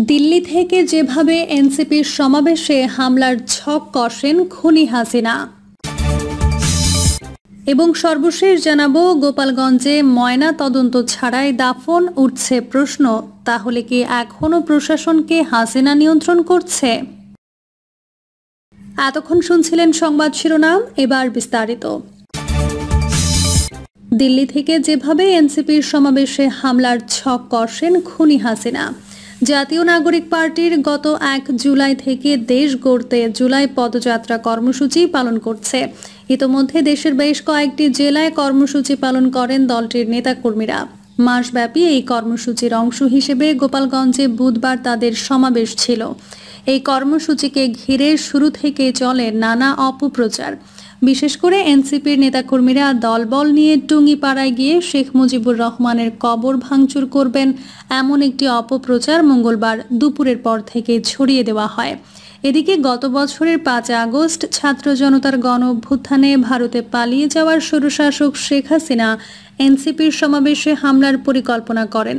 দিল্লি থেকে যেভাবে এনসিপির সমাবেশে হামলার ছক কষেন খুনি হাসিনা। এবং সর্বশেষ জানাবো, গোপালগঞ্জে ময়না তদন্ত ছাড়াই দাফন, উঠছে প্রশ্ন, তাহলে কি এখনো প্রশাসনকে হাসিনা নিয়ন্ত্রণ করছে? এতক্ষণ শুনছিলেন সংবাদ শিরোনাম, এবার বিস্তারিত। দিল্লি থেকে যেভাবে এনসিপির সমাবেশে হামলার ছক কষেন খুনি হাসিনা। জাতীয় নাগরিক পার্টির গত 1 জুলাই থেকে দেশ গড়তে জুলাই পদযাত্রা কর্মসূচি পালন করছে। ইতোমধ্যে দেশের বেশ কয়েকটি জেলায় কর্মসূচি পালন করেন দলটির নেতাকর্মীরা। মাসব্যাপী এই কর্মসূচির অংশ হিসেবে গোপালগঞ্জে বুধবার তাদের সমাবেশ ছিল। এই কর্মসূচিকে ঘিরে শুরু থেকে চলে নানা অপপ্রচার। বিশেষ করে এনসিপির নেতাকর্মীরা দলবল নিয়ে টুঙ্গিপাড়ায় গিয়ে শেখ মুজিবুর রহমানের কবর ভাঙচুর করবেন, এমন একটি অপপ্রচার মঙ্গলবার দুপুরের পর থেকে ছড়িয়ে দেওয়া হয়। এদিকে গত বছরের 5 আগস্ট ছাত্র জনতার গণ অভ্যুত্থানে ভারতে পালিয়ে যাওয়ার স্বৈরশাসক শেখ হাসিনা এনসিপির সমাবেশে হামলার পরিকল্পনা করেন।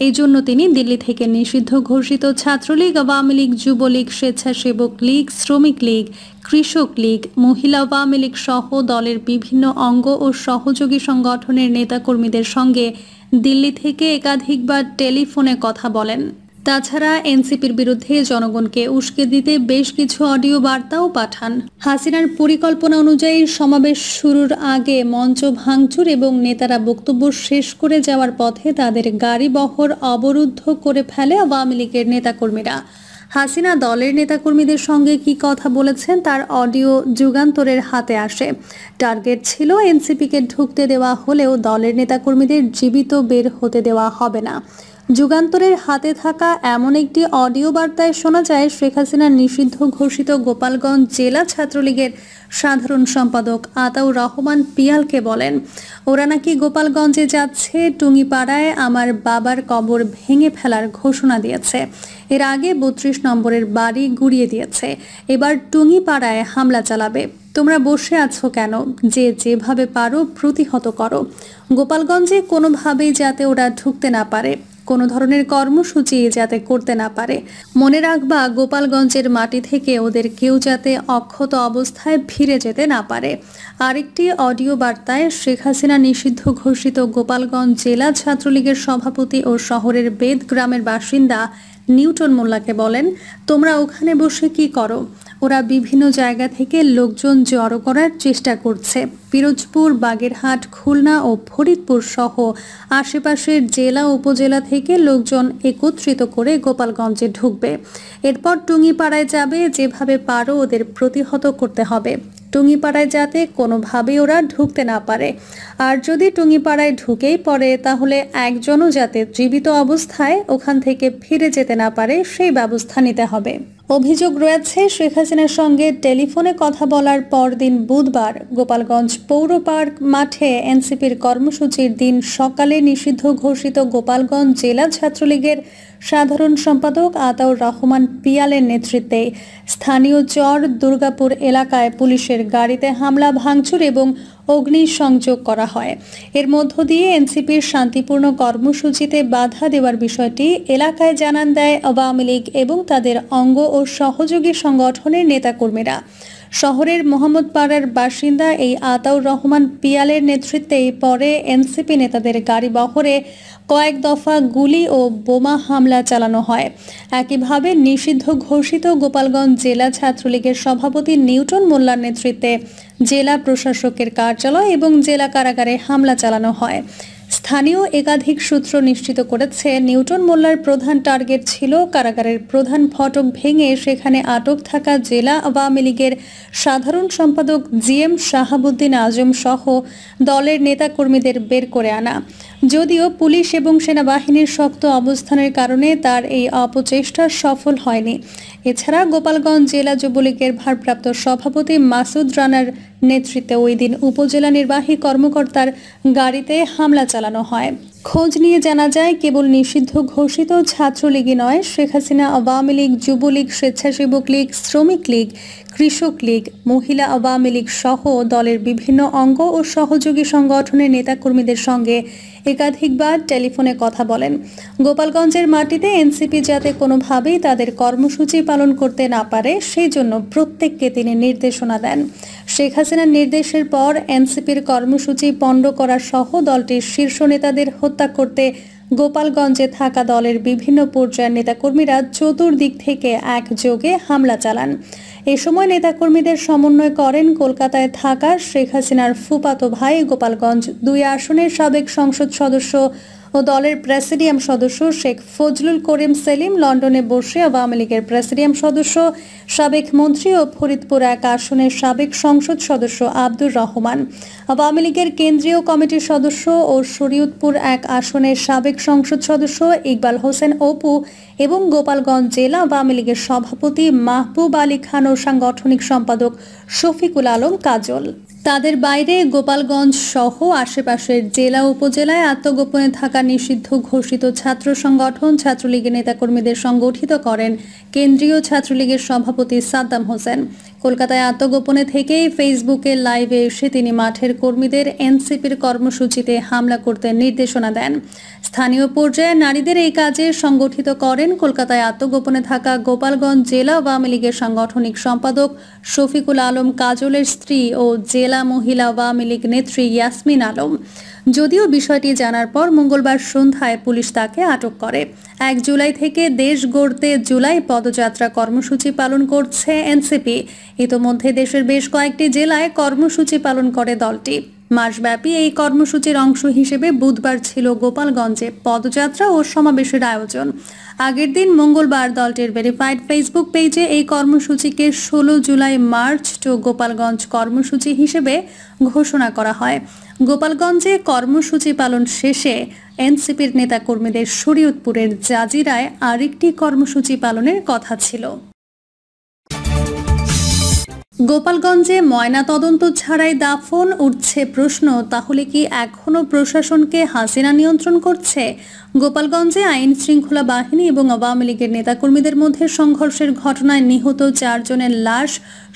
এই জন্য তিনি দিল্লি থেকে নিষিদ্ধ ঘোষিত ছাত্রলীগ, আওয়ামী লীগ, যুবলীগ, স্বেচ্ছাসেবক লীগ, শ্রমিক লীগ, কৃষক লীগ, মহিলা আওয়ামী লীগ সহ দলের বিভিন্ন অঙ্গ ও সহযোগী সংগঠনের নেতাকর্মীদের সঙ্গে দিল্লি থেকে একাধিকবার টেলিফোনে কথা বলেন। তাছাড়া এনসিপির বিরুদ্ধে জনগণকে উস্কে দিতে বেশ কিছু অডিও বার্তাও পাঠান। হাসিনার পরিকল্পনা অনুযায়ী সমাবেশ শুরুর আগে মঞ্চ ভাঙচুর এবং নেতারা বক্তব্য শেষ করে যাওয়ার পথে তাদের গাড়ি বহর অবরুদ্ধ করে ফেলে আওয়ামী লীগের নেতাকর্মীরা। হাসিনা দলের নেতাকর্মীদের সঙ্গে কি কথা বলেছেন তার অডিও যুগান্তরের হাতে আসে। টার্গেট ছিল এনসিপিকে ঢুকতে দেওয়া হলেও দলের নেতাকর্মীদের জীবিত বের হতে দেওয়া হবে না। যুগান্তরের হাতে থাকা এমন একটি অডিও বার্তায় শোনা যায়, শেখ হাসিনার নিষিদ্ধ ঘোষিত গোপালগঞ্জ জেলা ছাত্রলীগের সাধারণ সম্পাদক আতাউর রহমান পিয়ালকে বলেন, ওরা নাকি গোপালগঞ্জে যাচ্ছে, টুঙ্গিপাড়ায় আমার বাবার কবর ভেঙে ফেলার ঘোষণা দিয়েছে। এর আগে 32 নম্বরের বাড়ি গুড়িয়ে দিয়েছে, এবার টুঙ্গিপাড়ায় হামলা চালাবে। তোমরা বসে আছো কেন? যেভাবে পারো প্রতিহত করো। গোপালগঞ্জে কোনোভাবেই যাতে ওরা ঢুকতে না পারে, কোনো ধরনের কর্মসূচি যাতে করতে না পারে। মনে রাখবা, গোপালগঞ্জের মাটি থেকে ওদের কেউ যাতে অক্ষত অবস্থায় ফিরে যেতে না পারে। আরেকটি অডিও বার্তায় শেখ হাসিনা নিষিদ্ধ ঘোষিত গোপালগঞ্জ জেলা ছাত্রলীগের সভাপতি ও শহরের বেদ গ্রামের বাসিন্দা নিউটন মোল্লাকে বলেন, তোমরা ওখানে বসে কি করো? ওরা বিভিন্ন জায়গা থেকে লোকজন জড়ো করার চেষ্টা করছে। পিরোজপুর, বাগেরহাট, খুলনা ও ফরিদপুর সহ আশেপাশের জেলা উপজেলা থেকে লোকজন একত্রিত করে গোপালগঞ্জে ঢুকবে। এরপর টুঙ্গিপাড়ায় যাবে। যেভাবে পারো ওদের প্রতিহত করতে হবে। টুঙ্গিপাড়ায় যাতে কোনোভাবে ওরা ঢুকতে না পারে। আর যদি টুঙ্গিপাড়ায় ঢুকেই পড়ে, তাহলে একজনও যাতে জীবিত অবস্থায় ওখান থেকে ফিরে যেতে না পারে, সেই ব্যবস্থা নিতে হবে। অভিযোগ রয়েছে, শেখ হাসিনার সঙ্গে টেলিফোনে কথা বলার পরদিন বুধবার গোপালগঞ্জ পৌর পার্ক মাঠে এনসিপির কর্মসূচির দিন সকালে নিষিদ্ধ ঘোষিত গোপালগঞ্জ জেলা ছাত্রলীগের সাধারণ সম্পাদক আতাউর রহমান পিয়ালের নেতৃত্বে স্থানীয় চর দুর্গাপুর এলাকায় পুলিশের গাড়িতে হামলা, ভাঙচুর এবং অগ্নিসংযোগ করা হয়। এর মধ্য দিয়ে এনসিপির শান্তিপূর্ণ কর্মসূচিতে বাধা দেওয়ার বিষয়টি এলাকায় জানান দেয় আওয়ামী লীগ এবং তাদের অঙ্গ ও সহযোগী সংগঠনের নেতাকর্মীরা। শহরের মোহাম্মদপাড়ার বাসিন্দা এই আতাউর রহমান পিয়ালের নেতৃত্বেই পরে এনসিপি নেতাদের গাড়ি বহরে কয়েক দফা গুলি ও বোমা হামলা চালানো হয়। একইভাবে নিষিদ্ধ ঘোষিত গোপালগঞ্জ জেলা ছাত্রলীগের সভাপতি নিউটন মোল্লার নেতৃত্বে জেলা প্রশাসকের কার্যালয় এবং জেলা কারাগারে হামলা চালানো হয়। স্থানীয় একাধিক সূত্র নিশ্চিত করেছে, নিউটন মোল্লার প্রধান টার্গেট ছিল কারাগারের প্রধান ফটক ভেঙে সেখানে আটক থাকা জেলা আওয়ামী লীগের সাধারণ সম্পাদক জিএম শাহাবুদ্দিন আজম সহ দলের নেতাকর্মীদের বের করে আনা। যদিও পুলিশ এবং সেনাবাহিনীর শক্ত অবস্থানের কারণে তার এই অপচেষ্টা সফল হয়নি। এছাড়া গোপালগঞ্জ জেলা যুবলীগের ভারপ্রাপ্ত সভাপতি মাসুদ রানার নেতৃত্বে ওই দিন উপজেলা নির্বাহী কর্মকর্তার গাড়িতে হামলা চালানো হয়। খোঁজ নিয়ে জানা যায়, কেবল নিষিদ্ধ ঘোষিত ছাত্রলীগই নয়, শেখ হাসিনা আওয়ামী লীগ, যুবলীগ, স্বেচ্ছাসেবক লীগ, শ্রমিক লীগ, কৃষক লীগ, মহিলা আওয়ামী লীগ সহ দলের বিভিন্ন অঙ্গ ও সহযোগী সংগঠনের নেতাকর্মীদের সঙ্গে একাধিকবার টেলিফোনে কথা বলেন। গোপালগঞ্জের মাটিতে এনসিপি যাতে কোনোভাবেই তাদের কর্মসূচি পালন করতে না পারে, সেই জন্য প্রত্যেককে তিনি নির্দেশনা দেন। শেখ হাসিনার নির্দেশের পর এনসিপির কর্মসূচি পণ্ড করা সহ দলটির শীর্ষ নেতাদের হত্যা করতে গোপালগঞ্জে থাকা দলের বিভিন্ন পর্যায়ের নেতাকর্মীরা চতুর্দিক থেকে একযোগে হামলা চালান। এ সময় নেতাকর্মীদের সমন্বয় করেন কলকাতায় থাকা শেখ হাসিনার ফুফাতো ভাই, গোপালগঞ্জ 2 আসনের সাবেক সংসদ সদস্য ও দলের প্রেসিডিয়াম সদস্য শেখ ফজলুল করিম সেলিম, লন্ডনে বসে আওয়ামী লীগের প্রেসিডিয়াম সদস্য, সাবেক মন্ত্রী ও ফরিদপুর 1 আসনের সাবেক সংসদ সদস্য আব্দুর রহমান, আওয়ামী লীগের কেন্দ্রীয় কমিটির সদস্য ও শরীয়তপুর 1 আসনের সাবেক সংসদ সদস্য ইকবাল হোসেন অপু এবং গোপালগঞ্জ জেলা আওয়ামী লীগের সভাপতি মাহবুব আলী খান ও সাংগঠনিক সম্পাদক শফিকুল আলম কাজল। তাদের বাইরে গোপালগঞ্জ সহ আশেপাশের জেলা উপজেলায় আত্মগোপনে থাকা নিষিদ্ধ ঘোষিত ছাত্র সংগঠন ছাত্রলীগের নেতাকর্মীদের সংগঠিত করেন কেন্দ্রীয় ছাত্রলীগের সভাপতি সাদ্দাম হোসেন। কলকাতায় আত্মগোপনে থেকেই ফেসবুকে লাইভে এসে তিনি মাঠের কর্মীদের এনসিপির কর্মসূচিতে হামলা করতে নির্দেশনা দেন। স্থানীয় পর্যায়ে নারীদের এই কাজে সংগঠিত করেন কলকাতায় আত্মগোপনে থাকা গোপালগঞ্জ জেলা আওয়ামী লীগের সাংগঠনিক সম্পাদক শফিকুল আলম কাজলের স্ত্রী ও জেলা মহিলা আওয়ামী লীগ নেত্রী ইয়াসমিন আলম। যদিও বিষয়টি জানার পর মঙ্গলবার সন্ধ্যায় পুলিশ তাকে আটক করে। 1 জুলাই থেকে দেশ গড়তে জুলাই পদযাত্রা কর্মসূচি পালন করছে এনসিপি। ইতোমধ্যে দেশের বেশ কয়েকটি জেলায় কর্মসূচি পালন করে দলটি। মাসব্যাপী এই কর্মসূচির অংশ হিসেবে বুধবার ছিল গোপালগঞ্জে পদযাত্রা ও সমাবেশের আয়োজন। আগের দিন মঙ্গলবার দলটির ভেরিফাইড ফেসবুক পেজে এই কর্মসূচিকে 16 জুলাই মার্চ টু গোপালগঞ্জ কর্মসূচি হিসেবে ঘোষণা করা হয়। গোপালগঞ্জে কর্মসূচি পালন শেষে এনসিপির নেতাকর্মীদের শরীয়তপুরের জাজিরায় আরেকটি কর্মসূচি পালনের কথা ছিল। গোপালগঞ্জে ময়না তদন্ত ছাড়াই দাফন, উঠছে প্রশ্ন, তাহলে কি এখনো প্রশাসনকে হাসিনা নিয়ন্ত্রণ করছে? গোপালগঞ্জে আইন শৃঙ্খলা বাহিনী এবং আওয়ামী লীগের নেতাকর্মীদের মধ্যে সংঘর্ষের ঘটনায় নিহত 4 জনের লাশ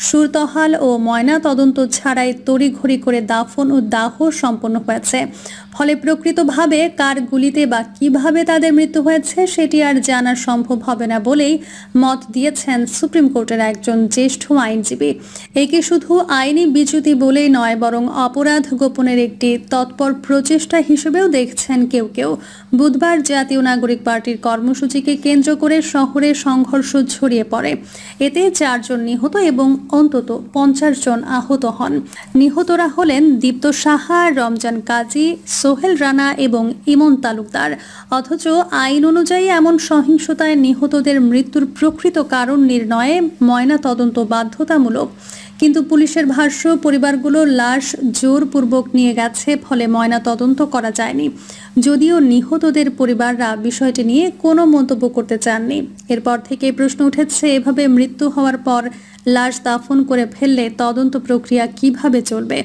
সুরতহাল ও ময়না তদন্ত ছাড়াই তড়িঘড়ি করে দাফন ও দাহ সম্পন্ন হয়েছে। ফলে প্রকৃতভাবে কার গুলিতে বা কিভাবে তাদের মৃত্যু হয়েছে সেটি আর জানা সম্ভব হবে না বলেই মত দিয়েছেন সুপ্রিম কোর্টের একজন জ্যেষ্ঠ আইনজীবী। একে শুধু আইনি বিচ্যুতি বলেই নয়, বরং অপরাধ গোপনের একটি তৎপর প্রচেষ্টা হিসেবেও দেখছেন কেউ কেউ। বুধবার জাতীয় নাগরিক পার্টির কর্মসূচিকে কেন্দ্র করে শহরে সংঘর্ষ ছড়িয়ে পড়ে। এতে 4 জন নিহত এবং অন্তত 50 জন আহত হন। নিহতরা হলেন দীপ্ত সাহা, রমজান কাজী, সোহেল রানা এবং ইমন তালুকদার। অথচ আইন অনুযায়ী এমন সহিংসতায় নিহতদের মৃত্যুর প্রকৃত কারণ নির্ণয়ে ময়না তদন্ত বাধ্যতামূলক। কিন্তু পুলিশের ভাষ্য, পরিবারগুলো লাশ জোরপূর্বক নিয়ে গেছে, ফলে ময়না তদন্ত করা যায়নি। যদিও নিহতদের পরিবাররা বিষয়টি নিয়ে কোনো মন্তব্য করতে চাননি। এরপর থেকে প্রশ্ন উঠেছে, এভাবে মৃত্যু হওয়ার পর লাশ দাফন করে ফেললে তদন্ত প্রক্রিয়া কিভাবে চলবে?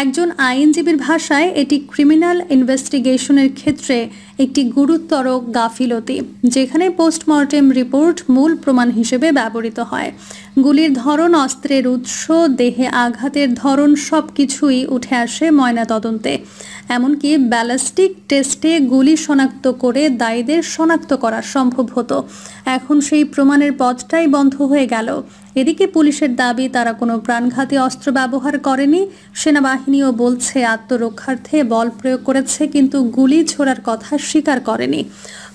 একজন আইনজীবীর ভাষায় এটি ক্রিমিনাল ইনভেস্টিগেশনের ক্ষেত্রে একটি গুরুতর গাফিলতি, যেখানে পোস্টমর্টেম রিপোর্ট মূল প্রমাণ হিসেবে ব্যবহৃত হয়। গুলির ধরন, অস্ত্রের উৎস, দেহে আঘাতের ধরন সবকিছুই উঠে আসে ময়না তদন্তে। এমনকি ব্যালিস্টিক টেস্টে গুলি শনাক্ত করে দায়ীদের শনাক্ত করা সম্ভব হতো। এখন সেই প্রমাণের পথটাই বন্ধ হয়ে গেল। এদিকে পুলিশের দাবি, তারা কোনো প্রাণঘাতী অস্ত্র ব্যবহার করেনি। সেনাবাহিনীও বলছে আত্মরক্ষার্থে বল প্রয়োগ করেছে, কিন্তু গুলি ছোড়ার কথা স্বীকার করেনি।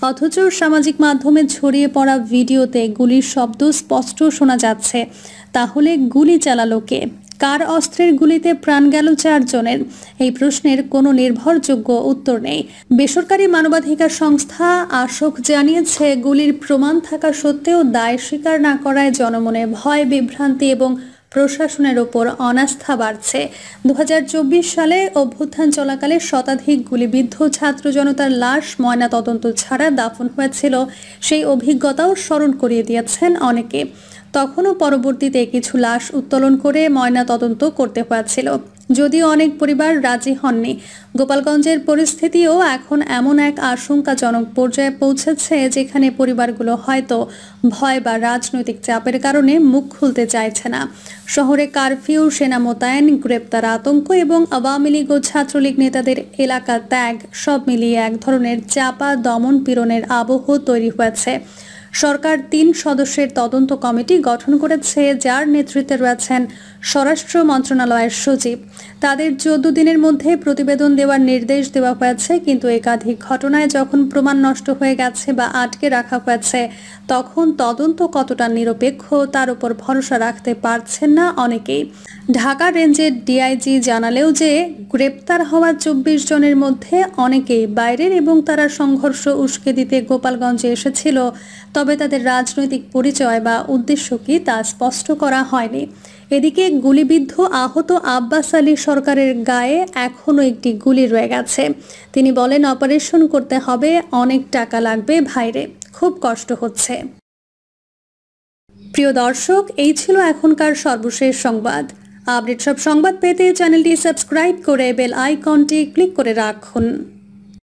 অথচ সামাজিক মাধ্যমে ছড়িয়ে পড়া ভিডিওতে গুলির শব্দ স্পষ্ট শোনা যাচ্ছে। তাহলে গুলি চালালো কে? কার অস্ত্রের গুলিতে প্রাণ গেল 4 জনের? এই প্রশ্নের কোনো নির্ভরযোগ্য উত্তর নেই। বেসরকারি মানবাধিকার সংস্থা আশোক জানিয়েছে, গুলির প্রমাণ থাকা সত্ত্বেও দায় স্বীকার না করায় জনমনে ভয়, বিভ্রান্তি এবং প্রশাসনের ওপর অনাস্থা বাড়ছে। 2024 সালে অভ্যুত্থান চলাকালে শতাধিক গুলিবিদ্ধ ছাত্র জনতার লাশ ময়না তদন্ত ছাড়া দাফন হয়েছিল। সেই অভিজ্ঞতাও স্মরণ করিয়ে দিয়েছেন অনেকে। তখনও পরবর্তীতে কিছু লাশ উত্তোলন করে ময়না তদন্ত করতে হয়েছিল। যদিও অনেক পরিবার রাজি হননি। গোপালগঞ্জের পরিস্থিতিও এখন এমন এক আশঙ্কাজনক পর্যায়ে পৌঁছেছে যেখানে পরিবারগুলো হয়তো ভয় বা রাজনৈতিক চাপের কারণে মুখ খুলতে চাইছে না। শহরে কারফিউ, সেনা মোতায়েন, গ্রেপ্তার আতঙ্ক এবং আওয়ামী লীগ ও ছাত্রলীগ নেতাদের এলাকা ত্যাগ সব মিলিয়ে এক ধরনের চাপা দমন পীড়নের আবহ তৈরি হয়েছে। সরকার ৩ সদস্যের তদন্ত কমিটি গঠন করেছে, যার নেতৃত্বে রয়েছেন স্বরাষ্ট্র মন্ত্রণালয়ের সচিব। তাদের ১৪ দিনের মধ্যে প্রতিবেদন দেওয়ার নির্দেশ দেওয়া হয়েছে, কিন্তু একাধিক ঘটনায় যখন প্রমাণ নষ্ট হয়ে গেছে বা আটকে রাখা হয়েছে, তখন তদন্ত কতটা নিরপেক্ষ তার উপর ভরসা রাখতে পারছেন না অনেকেই। ঢাকা রেঞ্জের ডিআইজি জানালেও যে গ্রেপ্তার হওয়া ২৪ জনের মধ্যে অনেকেই বাইরের এবং তারা সংঘর্ষ উস্কে দিতে গোপালগঞ্জে এসেছিল, তবে তাদের রাজনৈতিক পরিচয় বা উদ্দেশ্য কি তা স্পষ্ট করা হয়নি। এদিকে গুলিবিদ্ধ আহত আব্বাস আলী সরকারের গায়ে এখনও একটি গুলি রয়ে গেছে। তিনি বলেন, অপারেশন করতে হবে, অনেক টাকা লাগবে ভাইরে, খুব কষ্ট হচ্ছে। প্রিয় দর্শক, এই ছিল এখনকার সর্বশেষ সংবাদ। আপডেট সব সংবাদ পেতে চ্যানেলটি সাবস্ক্রাইব করে বেল আইকনটি ক্লিক করে রাখুন।